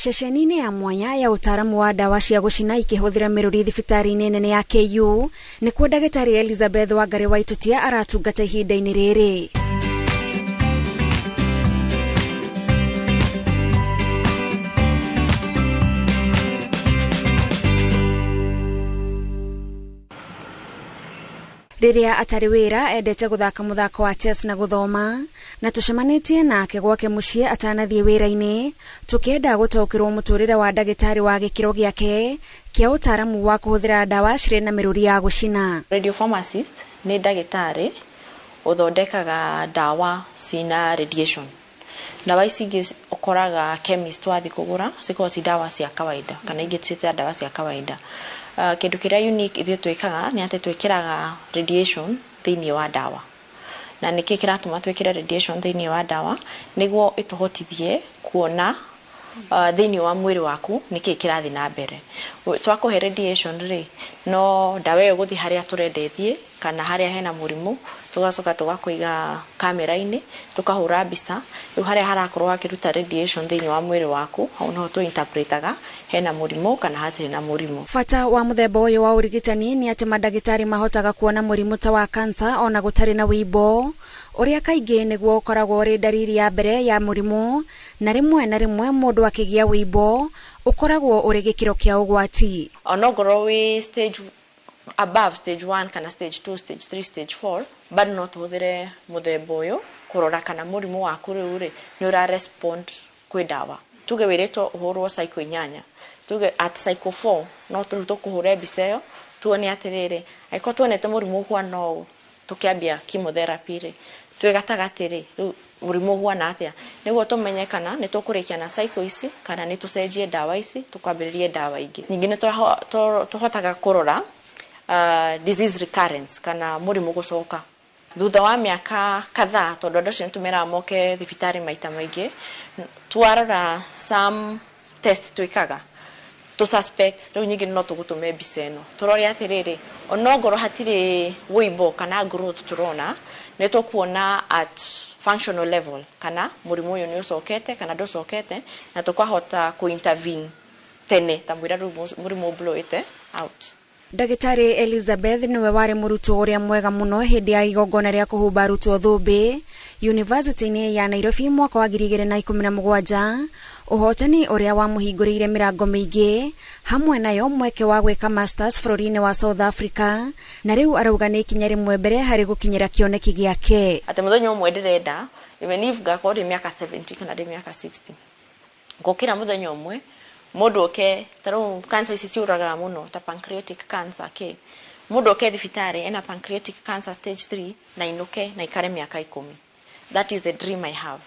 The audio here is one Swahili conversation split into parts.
Ceceni-inĩ ya mwanya ya utaaramu wa ndawa cia gũcina ikĩhũthĩra mĩrũri thibitarĩ-inĩ nene ya KU nĩkuo Ndagĩtarĩ Elizabeth Wangari Waititia aratungata ihinda-inĩ rĩrĩ. Rĩrĩa atarĩ wĩra endete gũthaka mũthako wa chess na gũthoma, na tũcemanĩtie nake gwake mũciĩ atanathiĩ wĩra-inĩ tũkĩenda gũtaũkĩrwo mũtũrĩre wa ndagĩtarĩ wa gĩkĩro gĩake kĩa ũtaaramu wa kũhũthĩra ndawa cirĩ na mĩrũri ya gũcina. Radiopharmacy nĩ ndagĩtarĩ ũthondekaga ndawa cina radiation. Ndawa ici ingĩ ũkoraga chemist wathi kũgũra cikoragwo ci ndawa cia kawaida kana ingĩ ciĩta ndawa cia kawaida. Kĩndũ kĩrĩa unique ithuĩ twĩkaga nĩ atĩ twĩkĩraga radiation thĩinĩ wa ndawa. Na nĩkĩ kĩratũma twĩkĩre radiation thĩinĩ wa ndawa nĩguo ĩtũhotithie kuona thĩinĩ wa mwĩrĩ waku nĩkĩ kĩrathiĩ na mbere. Twakũhe radiation rĩ, no ndawa ĩyo gũthiĩ harĩa tũrenda ĩthiĩ kana harĩa hena mũrimũ, tugacoka tugakũiga kamera-inĩ tukahũra mbica rĩu harĩa harakorwo hakĩruta radiation thĩinĩ wa mwĩrĩ waku, hau no tu interpretaga hena mũrimũ kana hatirĩ na mũrimũ. Bata wa mũthemba ũyũ wa ũrigitani nĩ atĩ mandagĩtarĩ mahotaga kuona mũrimũ ta wa cancer ona gũtarĩ na wĩimbo, ũrĩa kaingĩ nĩguo ũkoragwo ũrĩ ndariri ya mbere ya mũrimũ, na rĩmwe mũndũ akĩgĩa wĩimbo ũkoragwo ũrĩ gĩkĩro kĩa ũgwati. Onokorwo wĩ stage above stage 1 kana stage 2, stage 3, stage 4, bado no tuhũthĩre mũthemba ũyũ kũrora kana mũrimũ waku rĩu rĩ nĩ ũra respond kwĩ ndawa. Tuge wĩrĩtwo ũhũrwo cycle 8, tuge at cycle 4 no tũkũhũre mbica ĩyo tuone atĩrĩrĩ, angĩkorwo tuonete mũrimũ ũhuana ũũ tũkĩambia chemotherapy rĩ, twĩ gatagatĩ rĩ rĩu mũrimũ ũhuana atĩa, nĩguo tũmenye kana nĩ tũkũrĩkia na cycle ici kana nĩ tũcenjie ndawa ici tũkwambĩrĩrie ndawa ingĩ. Ningĩ nĩ tũhotaga kũrora disease recurrence kana mũrimũ gũcoka thutha wa mĩaka kadhaa, tondũ andũ acio nĩtũmeraga moke thibitarĩ maita maingĩ, twarora some test twĩkaga to suspect rĩu nyingĩ no tũgũtũme mbica ĩno tũrore atĩrĩrĩ, onokorwo hatirĩ wĩimbo kana growth tũrona, nĩ tũkuona at functional level kana mũrimũ ũyũ nĩ ũcokete kana ndũcokete, na tũkahota ku-intervene tene ta mwĩra rĩu mũrimũ ũblowĩte out. Ndagĩtarĩ Elizabeth nĩwe warĩ mũrutwo ũrĩa mwega mũno hĩndĩ ya igongona rĩa kũhumba arutwo thũmbĩ University-inĩ ya Nairobi mwaka wa 2017, ũhotani ũrĩa wamũhingũrĩire mĩrango mĩingĩ, hamwe nayo mweke wa gwĩka masters bũrũri-inĩ wa South Africa, na rĩu arauga nĩ ikinya rĩmwe mbere harĩ gũkinyĩra kĩoneki gĩake. Atĩ mũthenya ũmwe ndĩrenda even if ngakorwo ndĩ mĩaka 70 kana ndĩ mĩaka 60, ngũkĩra mũthenya ũmwe mũndũ oke, tarĩu cancer ici ciũragaga mũno ta pancreatic cancer ke, mũndũ oke thibitarĩ ena pancreatic cancer stage 3 na inuke na ikare mĩaka 10. That is the dream I have.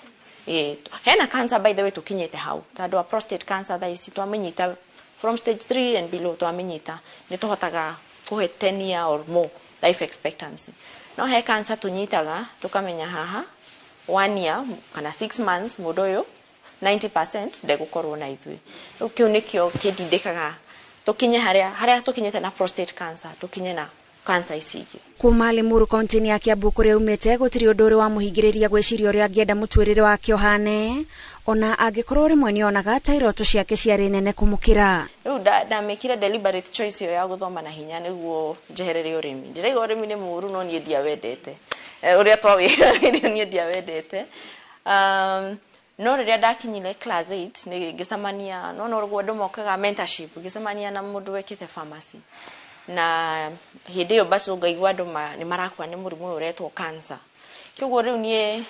Hena cancer by the way tukinyete hau, tondũ wa prostate cancer thaa ici twamenyita from stage 3 and below twamenyita nĩ tũhotaga kũhe 10 year or more life expectancy. No he cancer tunyitaga tukamenya haha 1 year kana 6 months mũndũ ũyũ 90% ndegũkorwo na ithuĩ. Rĩu kĩu nĩkĩo kĩndindĩkaga tũkinye harĩa tũkinyete na prostate cancer tũkinye na cancer ici ingĩ. Kuma Limuru kaunti-inĩ ya Kiambu kũrĩa umĩte gũtirĩ ũndũ ũrĩ wamũhingĩrĩria gwĩciria ũrĩa angĩenda mũtũrĩre wake ũhane, ona angĩkorwo rĩmwe nĩonaga ta iroto ciake ciarĩ nene kũmũkĩra. Rĩu ndamĩkire deliberate choice ĩyo ya gũthoma na hinya nĩguo njehererie ũrĩmi. Ndĩrauga ũrĩmi nĩ mũru no niĩ ndiawendete. Ũrĩa twawĩra niĩ ndiawendete. No rĩrĩa ndakinyire class 8 ngĩcemania no andũ mokaga mentorship, ngĩcemania na mũndũ wekĩte pharmacy, na hĩndĩ ĩyo basi ngaigua andũ nĩ marakua nĩ mũrimũ ũyũ ũretwo cancer. Kĩoguo rĩu niĩ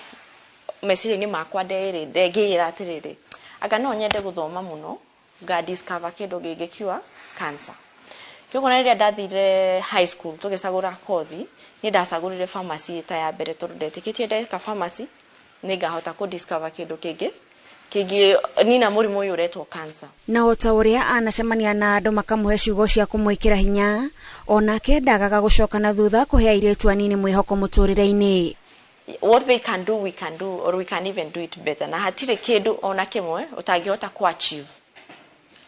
meciria-inĩ makwa ndengĩra atĩrĩrĩ, anga no nyende gũthoma mũno nga discover kĩndũ gĩngĩkiwa cancer. Kĩoguo na rĩrĩa ndathire high school tũgĩcagũra kothi, niĩ ndacagũrire pharmacy ta ya mbere tondũ ndetĩkĩtie ndeka pharmacy nĩngahota ku discover kĩndũ kĩngĩ nina mũrimũ ũyũ ũretwo cancer. Na ota ũrĩa anacemania na andũ makamũhe ciugo cia kũmwĩkĩra hinya, onake ndagaga gũcoka na thutha kũhe airĩtu anini mwĩhoko mũtũrĩre-inĩ. What they can do we can do, or we can even do it better. Na hatirĩ kĩndũ ona kĩmwe ũtangĩhota ku achieve.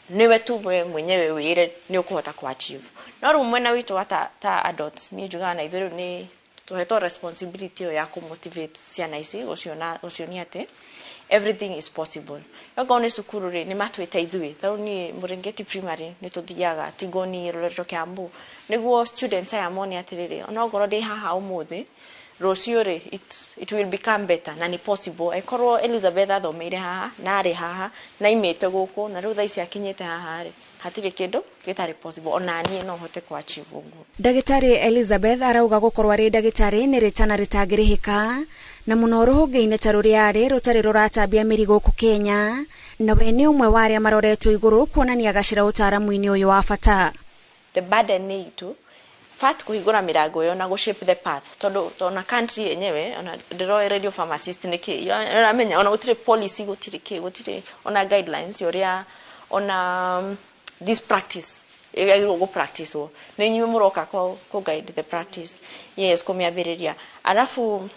Niwe tu we mwenyewe wĩre nĩ ũkũhota ku achieve. No rĩu mwena witũ ta adults niĩ njugaga na ithuĩ nĩ tũhetwo responsibility ya kũmotivate ciana ici gũcionia atĩ everything is possible. Yoga ni sukuru ri ni matwita ithui tau ni Murengeti primary ni tuthiaga Tigoni Roleto Kiambu niguo students aya moni atiriri ona ngoro ndi haha umuthi rucio ri it will become better na ni possible ekorwo Elizabeth athomeire haha na ari haha na imete guku na riu thaici akinyite haha ri hatire kindu gitari possible ona nie no hote ku achieve uguo. Ndagĩtarĩ Elizabeth arauga gukorwo ari ndagĩtarĩ ni ritana ritangirihika na muno ruhunge-inĩ ta ruria ari rutari ruratambia mirigo ku Kenya na we ni umwe wa aria maroretwo iguru kuonania gacira utaramu-ini uyu wa bata. The burden need to first kuhingura mirango yo na go shape the path tona country yenyewe ona ndiro radiopharmacist niki ramenya ona gutire policy gutire ona guidelines yoria ona this practice go practice o ni nyume muroka ko guide the practice yes kumiambiriria arafu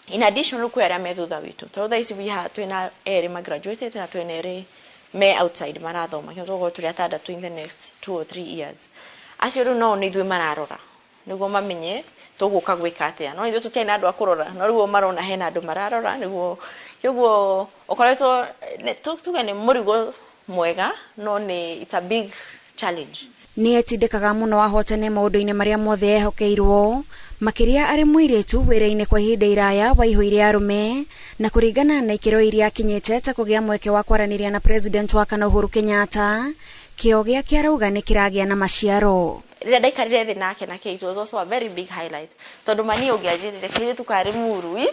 in addition ku aria methutha witu tondũ ici we twina eri ma graduated na twina eri me outside marathoma kĩogo tũrĩa tandatu in the next 2 or 3 years acio rĩu no nĩ ithuĩ mararora nĩguo mamenye tũgũka gwĩka atĩa no ithuĩ tũtiarĩ na andũ a kũrora no rĩu marona hena andũ mararora nĩguo kĩoguo ũkoretwo tuge nĩ mũrigo mwega no nĩ it's a big challenge. Ni etindikaga muno ahotane maundu-ini maria mothe ehokeirwo makiria ari mũirĩtu wĩra-inĩ kwa ihinda iraya wa ihoire arume na kuringana na ikiro iria akinyite ta kugia mweke wa kwaraniria na president wa kana Uhuru Kenyatta kĩo gĩake arauga nĩ kĩragĩa na maciaro. Rĩrĩa ndaikarire thĩ nake na it was also a very big highlight tondũ mani ũngĩanjĩrire kĩrĩtu karĩ mũrui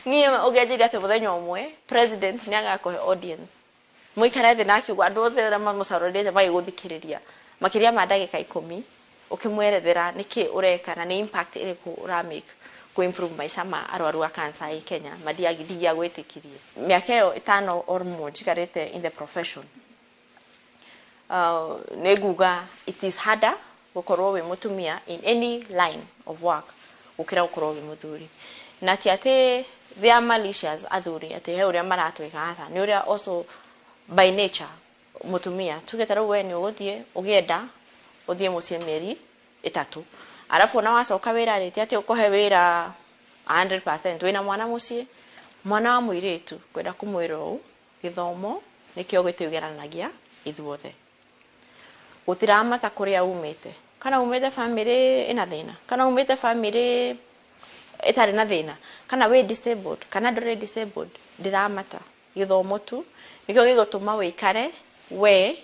niĩ ũngĩanjĩrire atĩ mũthenya ũmwe president nĩ agakũhe audience muikara thĩ nake andũ othe arĩa mamũcarorete magĩgũthikĩrĩria makiria ma ndagĩka 10 ukimwerethera niki ureka na ni impact iriku uramake ku improve maisha ma arwaru a cancer i Kenya mathiagidia gwitikirie miaka yo 5 or more jikarete in the profession neguga it is harder gukorwo we mutumia in any line of work ukira gukorwo we muthuri na tiate they are malicious athuri ate he uria maratwika hasa ni uria also by nature mutumia tugetara we ni uguthie ugienda uthie mucie mieri 3 arafu na wacoka wira riti ati ukohe wira 100% wina mwana mucie mwana wa mũirĩtu kwenda kumwira u githomo nikio gitugeranagia ithuothe gutiramata kuria umite kana umite family ina thina kana umite family itari na thina kana we disabled kana ndore disabled ndiramata githomo tu nikio gigutuma wikare we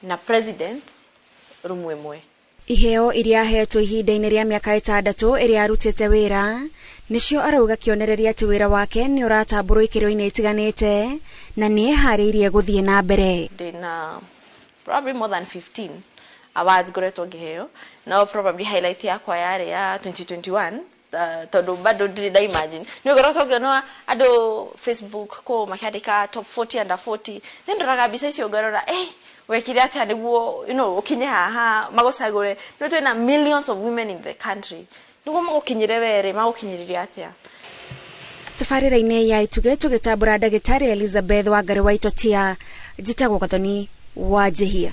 na president rumwe mwe. Iheo iria ahetwo ihinda-inĩ rĩa mĩaka 6 iria arutĩte wĩra nĩcio arauga kĩonereria atĩ wĩra wake nĩ ũratambũrwo ikĩro-inĩ itiganĩte na nĩ eharĩirie gũthiĩ na mbere. Ndĩna probably more than 15 awards ngoretwo ngĩheo no probably highlight yakwa yarĩ ya 2021 tondũ bado ndĩrĩ imagine nĩ ngoretwo ngĩona andũ Facebook ko makĩandĩka top 40 under 40 nĩ ndoraga mbica icio ngarora wekire atĩa nĩguo ukinye haha magũcagũre no twĩna millions of women in the country nĩguo magũkinyire were magũkinyĩrĩria atĩa. Tabarĩra-inĩ ya ituge tũgĩtambũra ndagĩtarĩ Elizabeth Wangari wa Itotia njĩtagwo Gathoni wa Njihia.